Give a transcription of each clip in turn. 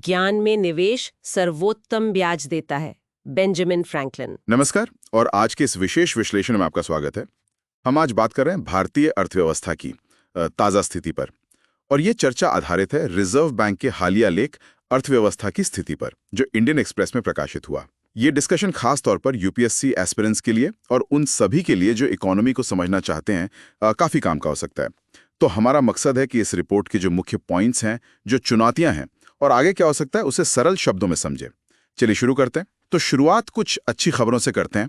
ज्ञान में निवेश सर्वोत्तम ब्याज देता है। Benjamin Franklin. नमस्कार और आज के इस विशेष विश्लेषण में आपका स्वागत है। हम आज बात कर रहे हैं भारतीय अर्थव्यवस्था की ताज़ा स्थिति पर, और ये चर्चा आधारित है रिजर्व बैंक के हालिया लेख अर्थव्यवस्था की स्थिति पर, जो इंडियन एक्सप्रेस में प्रकाशित हुआ। ये डिस्कशन खास तौर पर यूपीएससी एस्पिरेंट्स के लिए और उन सभी के लिए जो इकोनॉमी को समझना चाहते हैं, काफ़ी काम का हो सकता है। तो हमारा मकसद है कि इस रिपोर्ट के जो मुख्य पॉइंट्स हैं, जो चुनौतियां हैं और आगे क्या हो सकता है, उसे सरल शब्दों में समझें। चलिए शुरू करते हैं। तो शुरुआत कुछ अच्छी खबरों से करते हैं।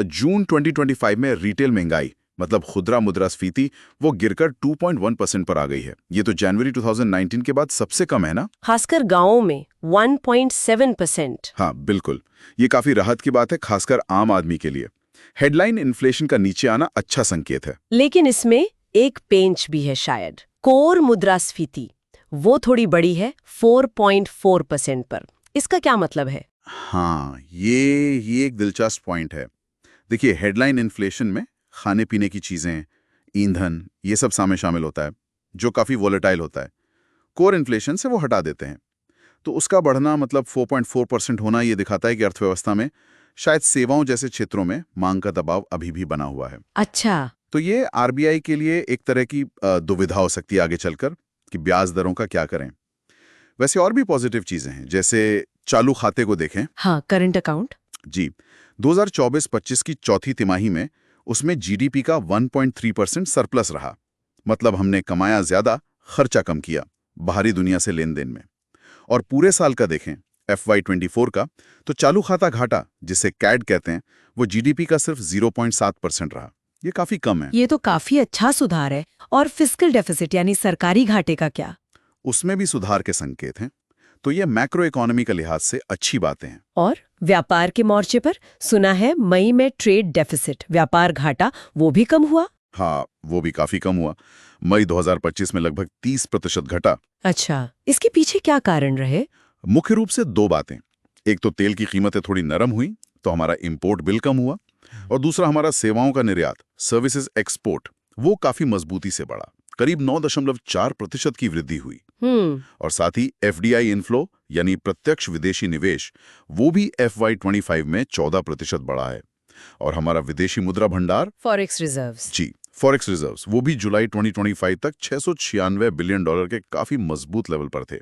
जून 2025 में रिटेल महंगाई मतलब खुदरा मुद्रास्फीति वो गिरकर 2.1% पर आ गई है। ये तो जनवरी 2019 के बाद सबसे कम है ना, खासकर गांवों में 1.7%। हाँ बिल्कुल, ये काफी राहत की बात है, खासकर आम आदमी के लिए। हेडलाइन इन्फ्लेशन का नीचे आना अच्छा संकेत है। लेकिन इसमें एक पेंच भी है शायद। कोर मुद्रास्फीति वो थोड़ी बड़ी है 4.4% पर। इसका क्या मतलब है? हाँ, ये एक दिलचस्प पॉइंट है। देखिए, हेडलाइन इन्फ्लेशन में खाने पीने की चीजें, ईंधन, ये सब शामिल होता है, जो काफी वोलेटाइल होता है। कोर इन्फ्लेशन से वो हटा देते हैं। तो उसका बढ़ना मतलब 4.4% होना, ये दिखाता है कि अर्थव्यवस्था में शायद सेवाओं जैसे क्षेत्रों में मांग का दबाव अभी भी बना हुआ है। अच्छा। तो ये आरबीआई के लिए एक तरह की दुविधा हो सकती है आगे चलकर कि ब्याज दरों का क्या करें। वैसे और भी पॉजिटिव चीजें हैं, जैसे चालू खाते को देखें। हाँ, करंट अकाउंट। जी, 2024-25 की चौथी तिमाही में उसमें जीडीपी का 1.3% सरप्लस रहा। मतलब हमने कमाया ज्यादा, खर्चा कम किया बाहरी दुनिया से लेन देन में। और पूरे साल का देखें, FY24 का, तो चालू खाता घाटा, जिसे कैड कहते हैं, वो जीडीपी का सिर्फ 0.7% रहा। ये काफी कम है। ये तो काफी अच्छा सुधार है। और फिस्कल डेफिसिट यानी सरकारी घाटे का क्या? उसमें भी सुधार के संकेत हैं। तो ये मैक्रो इकोनॉमी के लिहाज से अच्छी बातें हैं। और व्यापार के मोर्चे पर सुना है मई में ट्रेड डेफिसिट, व्यापार घाटा, वो भी कम हुआ। हाँ, वो भी काफी कम हुआ। मई 2025 में लगभग 30% घटा। अच्छा, इसके पीछे क्या कारण रहे? मुख्य रूप से दो बातें। एक तो तेल की कीमतें थोड़ी नरम हुई, तो हमारा इंपोर्ट बिल कम हुआ। और दूसरा, हमारा सेवाओं का निर्यात, सर्विसेज एक्सपोर्ट, वो काफी मजबूती से बढ़ा। करीब 9.4% की वृद्धि हुई। और साथ ही एफडीआई इनफ्लो यानी प्रत्यक्ष विदेशी निवेश, वो भी FY25 में 14% बढ़ा है। और हमारा विदेशी मुद्रा भंडार, फॉरेक्स रिजर्व्स, जी फॉरेक्स रिजर्व्स, वो भी जुलाई 2025 तक $696 बिलियन के काफी मजबूत लेवल पर थे।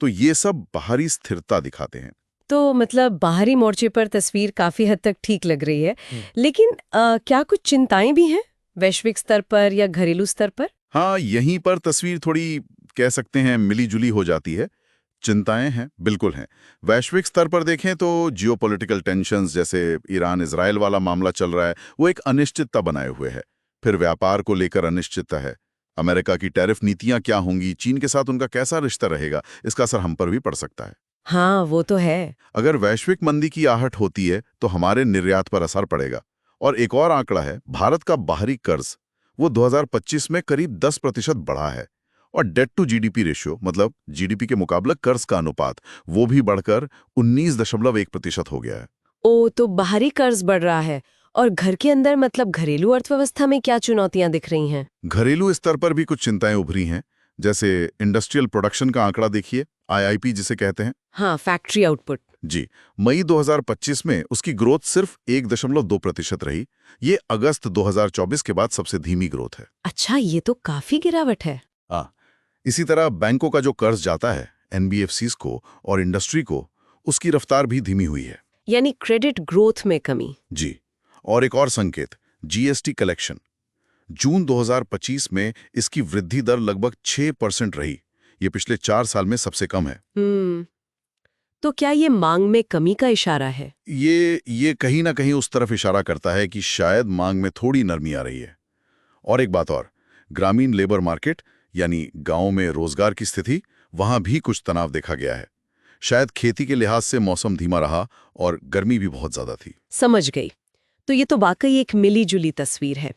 तो ये सब बाहरी स्थिरता दिखाते हैं। तो मतलब बाहरी मोर्चे पर तस्वीर काफी हद तक ठीक लग रही है। लेकिन क्या कुछ चिंताएं भी हैं वैश्विक स्तर पर या घरेलू स्तर पर? हाँ, यहीं पर तस्वीर थोड़ी कह सकते हैं मिली-जुली हो जाती है। चिंताएं हैं, बिल्कुल हैं। वैश्विक स्तर पर देखें तो जियोपॉलिटिकल टेंशन्स, जैसे ईरान इजराइल वाला मामला चल रहा है, वो एक अनिश्चितता बनाए हुए है। फिर व्यापार को लेकर अनिश्चितता है। अमेरिका की टैरिफ नीतियां क्या होंगी, चीन के साथ उनका कैसा रिश्ता रहेगा, इसका असर हम पर भी पड़ सकता है। हाँ, वो तो है। अगर वैश्विक मंदी की आहट होती है तो हमारे निर्यात पर असर पड़ेगा। और एक और आंकड़ा है, भारत का बाहरी कर्ज, वो 2025 में करीब 10% बढ़ा है। और डेट टू जीडीपी रेशियो, मतलब जीडीपी के मुकाबले कर्ज का अनुपात, वो भी बढ़कर 19.1% हो गया है। ओ, तो बाहरी कर्ज बढ़ रहा है। और घर के अंदर मतलब घरेलू अर्थव्यवस्था में क्या चुनौतियां दिख रही हैं? घरेलू स्तर पर भी कुछ चिंताएं उभरी हैं। जैसे इंडस्ट्रियल प्रोडक्शन का आंकड़ा देखिए, IIP जिसे कहते हैं। हाँ, फैक्ट्री आउटपुट। जी, मई 2025 में उसकी ग्रोथ सिर्फ 1.2% रही। ये अगस्त 2024 के बाद सबसे धीमी ग्रोथ है। अच्छा, ये तो काफी गिरावट है। इसी तरह बैंकों का जो कर्ज जाता है NBFCs को और इंडस्ट्री को, उसकी रफ्तार भी धीमी हुई है। यानी क्रेडिट ग्रोथ में कमी। जी, और एक और संकेत, GST कलेक्शन। जून 2025 में इसकी वृद्धि दर लगभग 6% रही। ये पिछले 4 साल में सबसे कम है। तो क्या ये मांग में कमी का इशारा है? ये कहीं ना कहीं उस तरफ इशारा करता है कि शायद मांग में थोड़ी नरमी आ रही है। और एक बात और, ग्रामीण लेबर मार्केट यानी गांव में रोजगार की स्थिति, वहां भी कुछ तनाव देखा गया है। शायद खेती के लिहाज से मौसम धीमा रहा और गर्मी भी बहुत ज्यादा थी। समझ गई। तो ये तो वाकई एक मिली जुली तस्वीर है।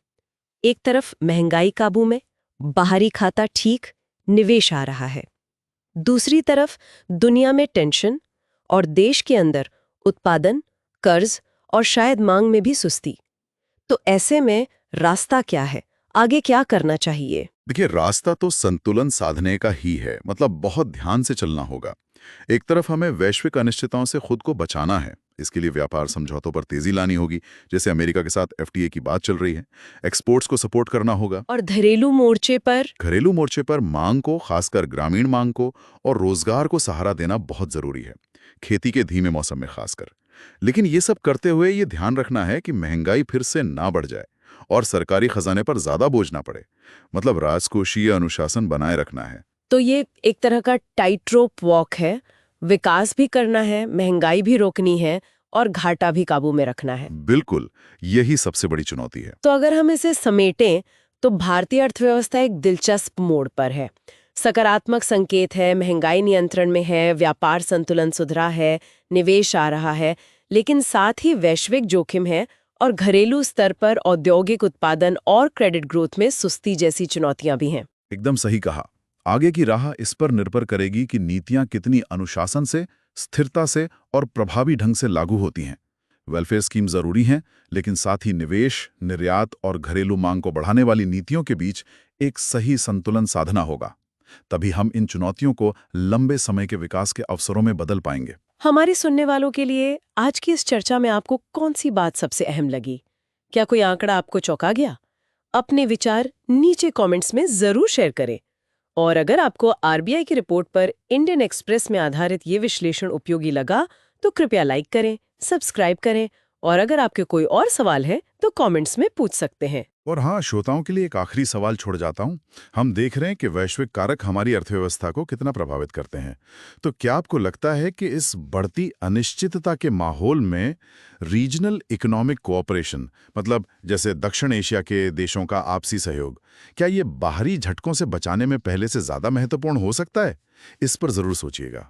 एक तरफ महंगाई काबू में, बाहरी खाता ठीक, निवेश आ रहा है। दूसरी तरफ दुनिया में टेंशन और देश के अंदर उत्पादन, कर्ज और शायद मांग में भी सुस्ती। तो ऐसे में रास्ता क्या है? आगे क्या करना चाहिए? देखिए, रास्ता तो संतुलन साधने का ही है, मतलब बहुत ध्यान से चलना होगा। एक तरफ हमें वैश्विक अनिश्चितताओं से खुद को बचाना है, इसके लिए व्यापार समझौतों पर तेजी लानी होगी, जैसे अमेरिका के साथ एफटीए की बात चल रही है। एक्सपोर्ट्स को सपोर्ट करना होगा। और घरेलू मोर्चे पर मांग को, खासकर ग्रामीण मांग को और रोजगार को सहारा देना बहुत जरूरी है, खेती के धीमे मौसम में खासकर। लेकिन ये सब करते हुए ये ध्यान रखना है कि महंगाई फिर से ना बढ़ जाए और सरकारी खजाने पर ज्यादा बोझ ना पड़े। मतलब राजकोषीय अनुशासन बनाए रखना है। तो ये एक तरह का टाइट रोप वॉक है, विकास भी करना है, महंगाई भी रोकनी है और घाटा भी काबू में रखना है। बिल्कुल, यही सबसे बड़ी चुनौती है। तो अगर हम इसे समेटें तो भारतीय अर्थव्यवस्था एक दिलचस्प मोड़ पर है। सकारात्मक संकेत है, महंगाई नियंत्रण में है, व्यापार संतुलन सुधरा है, निवेश आ रहा है, लेकिन साथ ही वैश्विक जोखिम है और घरेलू स्तर पर औद्योगिक उत्पादन और क्रेडिट ग्रोथ में सुस्ती जैसी चुनौतियां भी हैं। एकदम सही कहा। आगे की राह इस पर निर्भर करेगी कि नीतियां कितनी अनुशासन से, स्थिरता से और प्रभावी ढंग से लागू होती हैं। वेलफेयर स्कीम जरूरी हैं, लेकिन साथ ही निवेश, निर्यात और घरेलू मांग को बढ़ाने वाली नीतियों के बीच एक सही संतुलन साधना होगा। तभी हम इन चुनौतियों को लंबे समय के विकास के अवसरों में बदल पाएंगे। हमारे सुनने वालों के लिए आज की इस चर्चा में आपको कौन सी बात सबसे अहम लगी? क्या कोई आंकड़ा आपको चौंका गया? अपने विचार नीचे कमेंट्स में जरूर शेयर करें। और अगर आपको आरबीआई की रिपोर्ट पर इंडियन एक्सप्रेस में आधारित ये विश्लेषण उपयोगी लगा तो कृपया लाइक करें, सब्सक्राइब करें और अगर आपके कोई और सवाल है तो कमेंट्स में पूछ सकते हैं। और हाँ, श्रोताओं के लिए एक आखिरी सवाल छोड़ जाता हूँ। हम देख रहे हैं कि वैश्विक कारक हमारी अर्थव्यवस्था को कितना प्रभावित करते हैं। तो क्या आपको लगता है कि इस बढ़ती अनिश्चितता के माहौल में रीजनल इकोनॉमिक कोऑपरेशन, मतलब जैसे दक्षिण एशिया के देशों का आपसी सहयोग, क्या ये बाहरी झटकों से बचाने में पहले से ज्यादा महत्वपूर्ण हो सकता है? इस पर जरूर सोचिएगा।